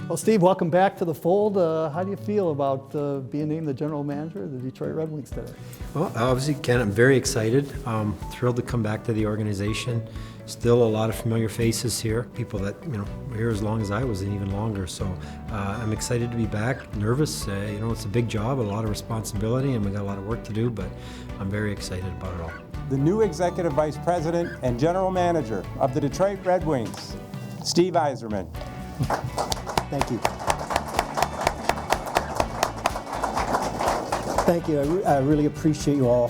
Well, Steve, welcome back to the fold. How do you feel about being named the general manager of the Detroit Red Wings today? Well, obviously, Ken, I'm very excited. Thrilled to come back to the organization. Still a lot of familiar faces here, people that were here as long as I was and even longer. So I'm excited to be back. Nervous, it's a big job, a lot of responsibility, and we got a lot of work to do. But I'm very excited about it all. The new Executive Vice President and General Manager of the Detroit Red Wings, Steve Yzerman. Thank you. Thank you. I really appreciate you all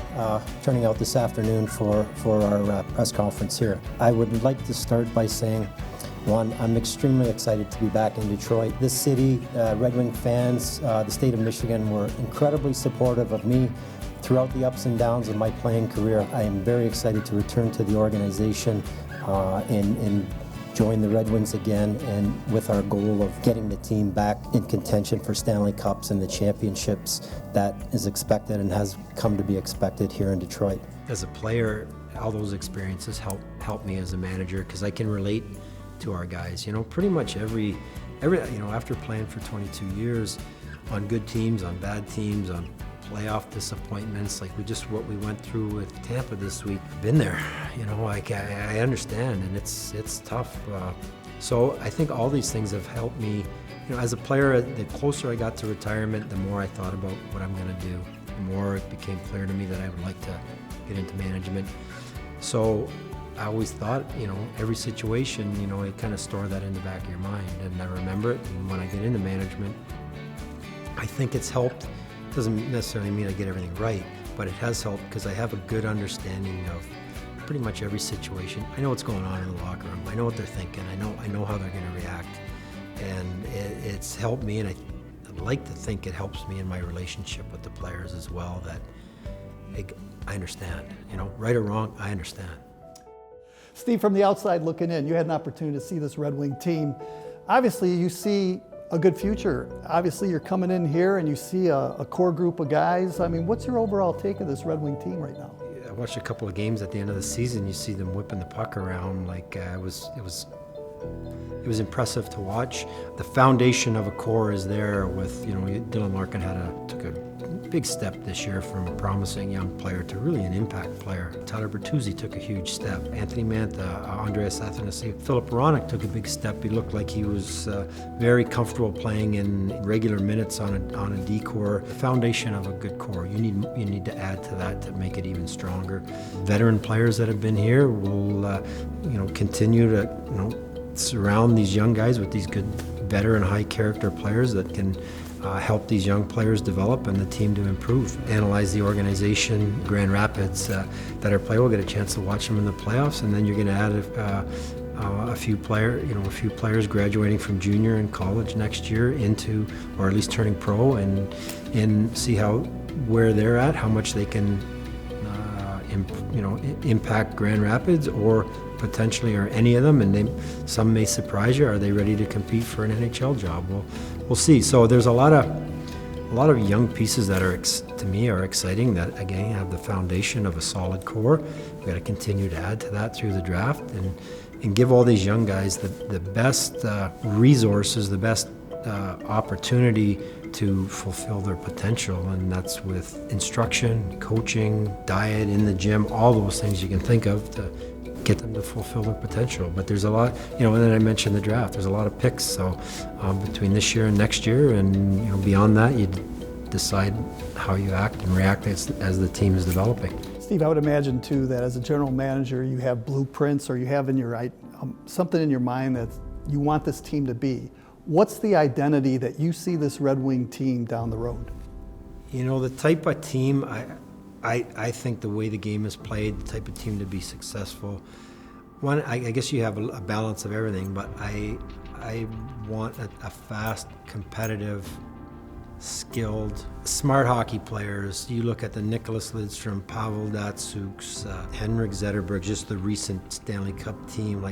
turning out this afternoon for our press conference here. I would like to start by saying, one, I'm extremely excited to be back in Detroit. This city, Red Wing fans, the state of Michigan were incredibly supportive of me throughout the ups and downs of my playing career. I am very excited to return to the organization and join the Red Wings again, and with our goal of getting the team back in contention for Stanley Cups and the championships that is expected and has come to be expected here in Detroit. As a player, all those experiences help me as a manager because I can relate to our guys. Pretty much every after playing for 22 years on good teams, on bad teams, on playoff disappointments, like what we went through with Tampa this week. I've been there, I understand, and it's tough. So I think all these things have helped me. As a player, the closer I got to retirement, the more I thought about what I'm going to do. The more it became clear to me that I would like to get into management. So I always thought, every situation, you kind of store that in the back of your mind, and I remember it. And when I get into management, I think it's helped. Doesn't necessarily mean I get everything right, but it has helped because I have a good understanding of pretty much every situation. I know what's going on in the locker room. I know what they're thinking. I know how they're going to react, and it's helped me. And I'd like to think it helps me in my relationship with the players as well. That I understand. Right or wrong, I understand. Steve, from the outside looking in, you had an opportunity to see this Red Wing team. Obviously, you see a good future. Obviously, you're coming in here and you see a core group of guys. I mean, what's your overall take of this Red Wing team right now? I watched a couple of games at the end of the season. You see them whipping the puck around. It was impressive to watch. The foundation of a core is there with, Dylan Larkin took a big step this year from a promising young player to really an impact player. Tyler Bertuzzi took a huge step. Anthony Mantha, Andreas Athanasiou, Philip Hronek took a big step. He looked like he was very comfortable playing in regular minutes on a D-core. The foundation of a good core. You need to add to that to make it even stronger. Veteran players that have been here will continue to surround these young guys with these good veteran high character players that can help these young players develop and the team to improve. Analyze the organization, Grand Rapids, that our player will get a chance to watch them in the playoffs, and then you're going to add a few players graduating from junior and college next year into, or at least turning pro, and see where they're at, how much they can impact Grand Rapids or potentially, or any of them, and some may surprise you. Are they ready to compete for an NHL job? We'll see. So there's a lot of young pieces that to me are exciting, that again have the foundation of a solid core. We've got to continue to add to that through the draft and give all these young guys the best resources, the best opportunity to fulfill their potential, and that's with instruction, coaching, diet, in the gym, all those things you can think of to get them to fulfill their potential. But there's a lot, and then I mentioned the draft. There's a lot of picks, so between this year and next year, and beyond that, you decide how you act and react as the team is developing. Steve, I would imagine too that as a general manager, you have blueprints, or you have something in your mind that you want this team to be. What's the identity that you see this Red Wing team down the road? The type of team, I think the way the game is played, the type of team to be successful, one, I guess you have a balance of everything, but I want a fast, competitive, skilled, smart hockey players. You look at the Nicholas Lidstrom, Pavel Datsyuk, Henrik Zetterberg, just the recent Stanley Cup team.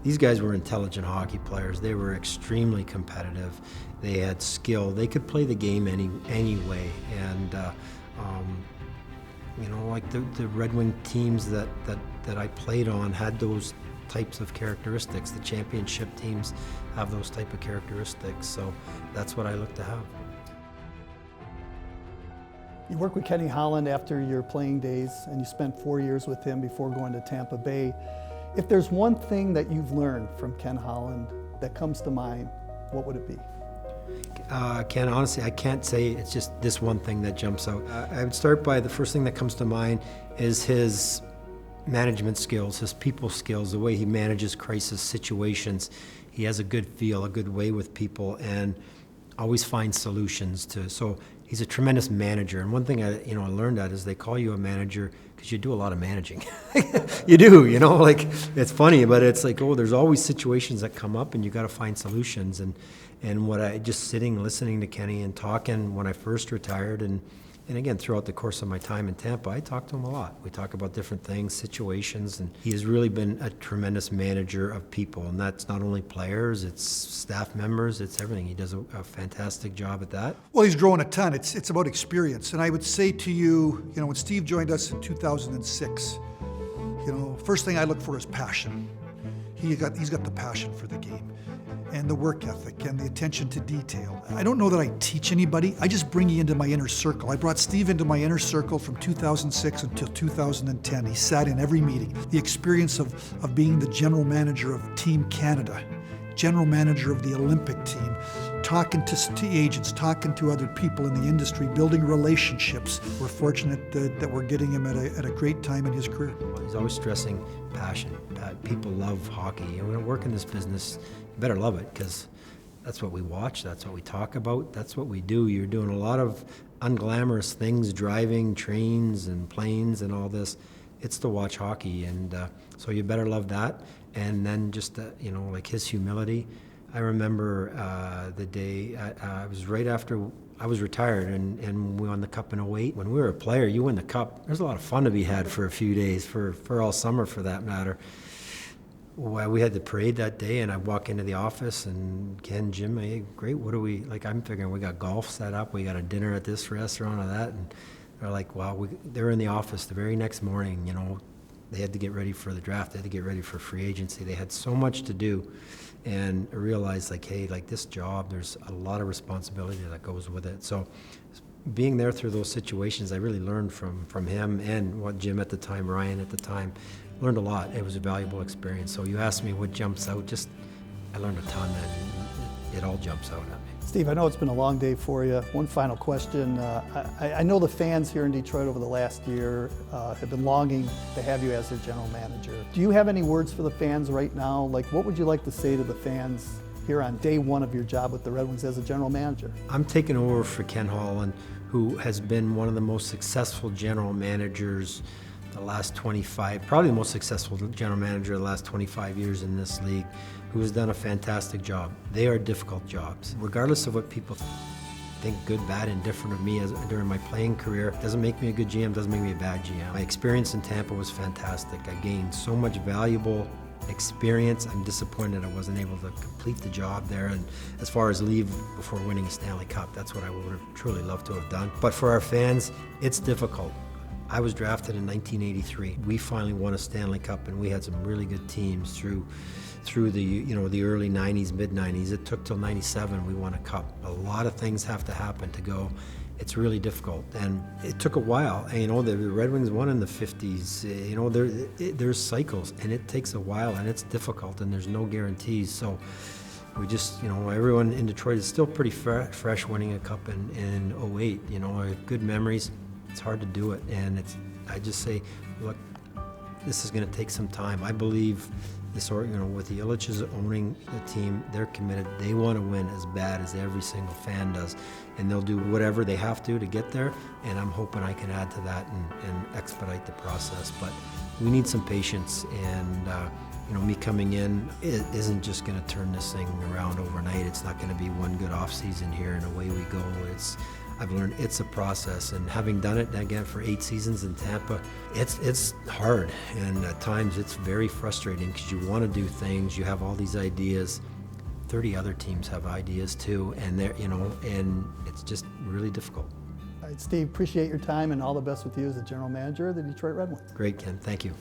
These guys were intelligent hockey players. They were extremely competitive. They had skill. They could play the game any way. And the Red Wing teams that I played on had those types of characteristics. The championship teams have those type of characteristics, so that's what I look to have. You worked with Kenny Holland after your playing days, and you spent 4 years with him before going to Tampa Bay. If there's one thing that you've learned from Ken Holland that comes to mind, what would it be? Ken, honestly, I can't say it's just this one thing that jumps out. I would start by the first thing that comes to mind is his management skills, his people skills, the way he manages crisis situations. He has a good feel, a good way with people, and always finds solutions to. So he's a tremendous manager. And one thing I learned that is they call you a manager because you do a lot of managing. You do, like it's funny, but it's like, there's always situations that come up and you got to find solutions. And what I just sitting, listening to Kenny and talking when I first retired, and again, throughout the course of my time in Tampa, I talked to him a lot. We talk about different things, situations, and he has really been a tremendous manager of people. And that's not only players, it's staff members, it's everything. He does a fantastic job at that. Well, he's grown a ton. It's about experience. And I would say to you, when Steve joined us in 2006, first thing I look for is passion. He's got the passion for the game, and the work ethic and the attention to detail. I don't know that I teach anybody. I just bring you into my inner circle. I brought Steve into my inner circle from 2006 until 2010. He sat in every meeting. The experience of being the general manager of Team Canada, general manager of the Olympic team, talking to agents, talking to other people in the industry, building relationships. We're fortunate that we're getting him at a great time in his career. He's always stressing passion. People love hockey. When you work in this business, you better love it, because that's what we watch, that's what we talk about, that's what we do. You're doing a lot of unglamorous things, driving trains and planes and all this. It's to watch hockey, and so you better love that. And then just, like his humility. I remember the day, I was right after I was retired, and we won the Cup in 08. When we were a player, you win the Cup. There's a lot of fun to be had for a few days, for all summer for that matter. Well, we had the parade that day, and I walk into the office, and Ken, Jim, hey, great, what do we, I'm figuring we got golf set up, we got a dinner at this restaurant or that, and they're like, wow, they're in the office the very next morning, they had to get ready for the draft, they had to get ready for free agency, they had so much to do, and I realized, hey, this job, there's a lot of responsibility that goes with it. So being there through those situations, I really learned from him and what Jim at the time, Ryan at the time, learned a lot. It was a valuable experience. So you asked me what jumps out, I learned a ton, and it all jumps out at me. Steve, I know it's been a long day for you. One final question. I know the fans here in Detroit over the last year have been longing to have you as their general manager. Do you have any words for the fans right now? What would you like to say to the fans here on day one of your job with the Red Wings as a general manager? I'm taking over for Ken Holland, who has been one of the most successful general managers the last 25, probably the most successful general manager of the last 25 years in this league, who has done a fantastic job. They are difficult jobs. Regardless of what people think, good, bad, indifferent of me during my playing career, doesn't make me a good GM, doesn't make me a bad GM. My experience in Tampa was fantastic. I gained so much valuable experience. I'm disappointed I wasn't able to complete the job there, and as far as leave before winning a Stanley Cup, that's what I would have truly loved to have done. But for our fans, it's difficult. I was drafted in 1983. We finally won a Stanley Cup, and we had some really good teams through the early 90s, mid 90s. It took till 97 we won a cup. A lot of things have to happen to go. It's really difficult, and it took a while. And, the Red Wings won in the 50s. There's cycles, and it takes a while, and it's difficult, and there's no guarantees. So we just, everyone in Detroit is still pretty fresh winning a cup in 08. I have good memories. It's hard to do it, and I just say, look, this is going to take some time. I believe this, with the Ilitches owning the team, they're committed. They want to win as bad as every single fan does, and they'll do whatever they have to get there, and I'm hoping I can add to that and expedite the process. But we need some patience, and me coming in isn't just going to turn this thing around overnight. It's not going to be one good off season here and away we go. I've learned it's a process, and having done it again for 8 seasons in Tampa, it's hard, and at times it's very frustrating because you want to do things, you have all these ideas. 30 other teams have ideas too, and and it's just really difficult. All right, Steve, appreciate your time, and all the best with you as the general manager of the Detroit Red Wings. Great, Ken. Thank you.